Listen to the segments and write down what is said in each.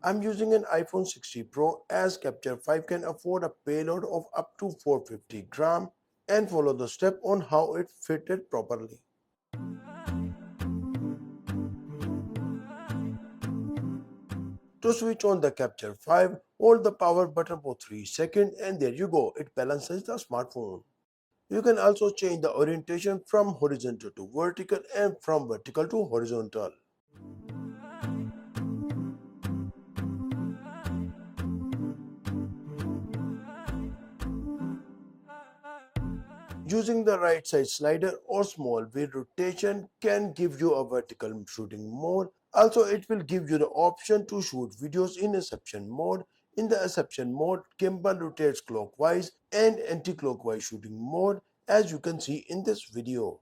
I'm using an iPhone 60 Pro as Capture 5 can afford a payload of up to 450 gram and follow the step on how it fitted properly. To switch on the Capture 5, hold the power button for 3 seconds and there you go, it balances the smartphone. You can also change the orientation from horizontal to vertical and from vertical to horizontal. Using the right side slider or small wheel rotation can give you a vertical shooting mode. Also, it will give you the option to shoot videos in Inception mode. In the Inception mode, gimbal rotates clockwise and anti-clockwise shooting mode as you can see in this video.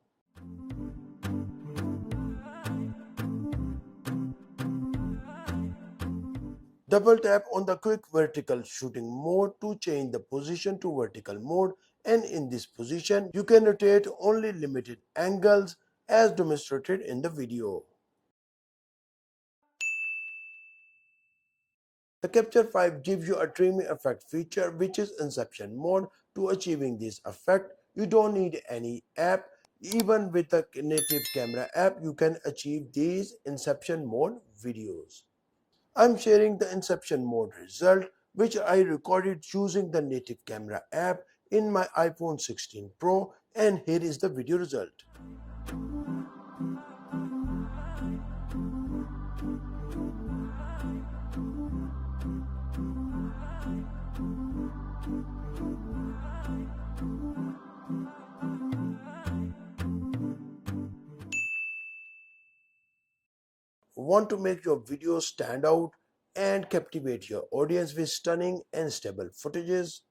Double tap on the quick vertical shooting mode to change the position to vertical mode, and in this position you can rotate only limited angles as demonstrated in the video. The Capture 5 gives you a dreamy effect feature which is Inception mode. To achieving this effect, you don't need any app. Even with the native camera app, you can achieve these Inception mode videos. I'm sharing the Inception mode result which I recorded using the native camera app in my iPhone 16 Pro, and here is the video result. Want to make your videos stand out and captivate your audience with stunning and stable footages?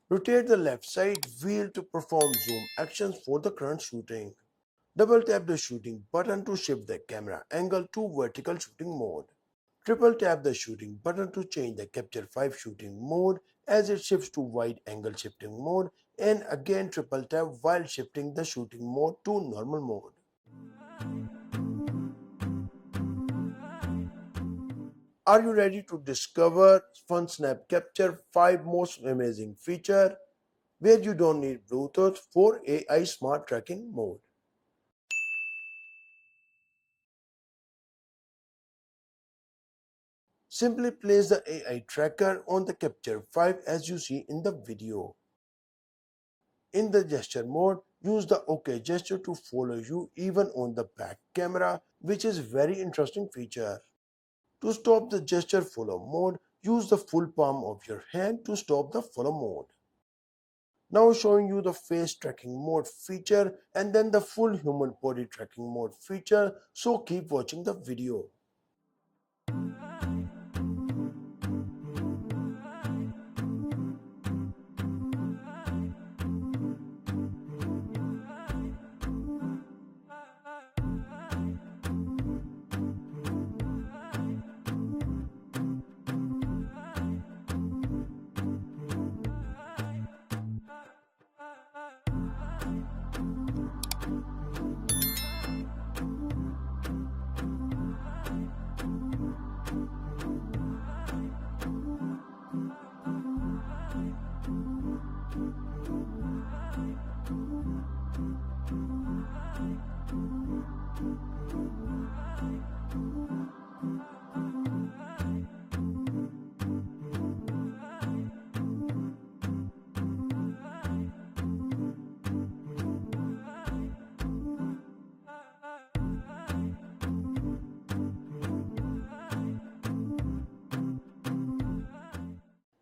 Rotate the left side wheel to perform zoom actions for the current shooting. Double tap the shooting button to shift the camera angle to vertical shooting mode. Triple tap the shooting button to change the Capture 5 shooting mode as it shifts to wide angle shifting mode, and again triple tap while shifting the shooting mode to normal mode. Are you ready to discover FUNSNAP Capture 5 most amazing feature where you don't need Bluetooth for AI smart tracking mode? Simply place the AI tracker on the Capture 5 as you see in the video. In the gesture mode, use the OK gesture to follow you even on the back camera, which is very interesting feature. To stop the gesture follow mode, use the full palm of your hand to stop the follow mode. Now showing you the face tracking mode feature and then the full human body tracking mode feature, so keep watching the video.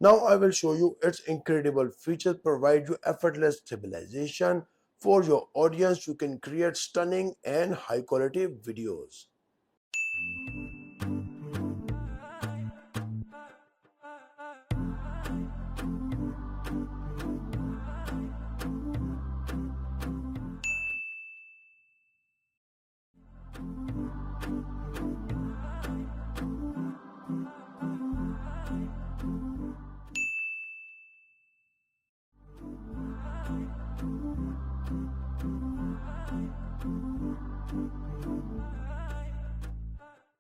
Now I will show you its incredible features provide you effortless stabilization. For your audience, you can create stunning and high quality videos.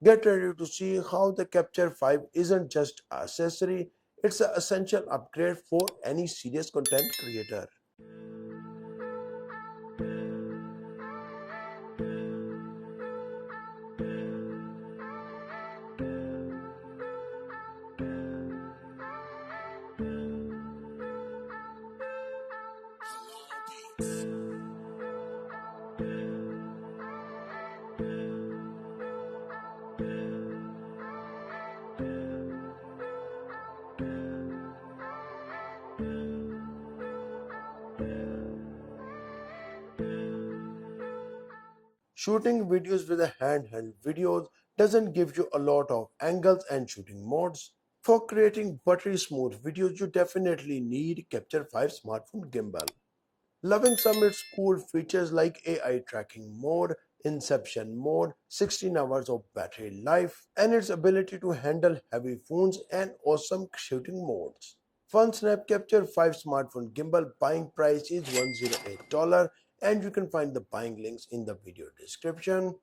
Get ready to see how the Capture 5 isn't just an accessory, it's an essential upgrade for any serious content creator. Shooting videos with a handheld videos doesn't give you a lot of angles and shooting modes. For creating buttery smooth videos, you definitely need Capture 5 smartphone gimbal. Loving some its cool features like AI tracking mode, Inception mode, 16 hours of battery life, and its ability to handle heavy phones and awesome shooting modes. FunSnap Capture 5 smartphone gimbal buying price is $108 and you can find the buying links in the video description.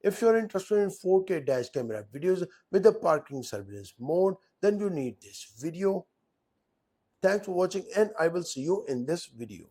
If you're interested in 4K dash camera videos with the parking surveillance mode, then you need this video. Thanks for watching and I will see you in this video.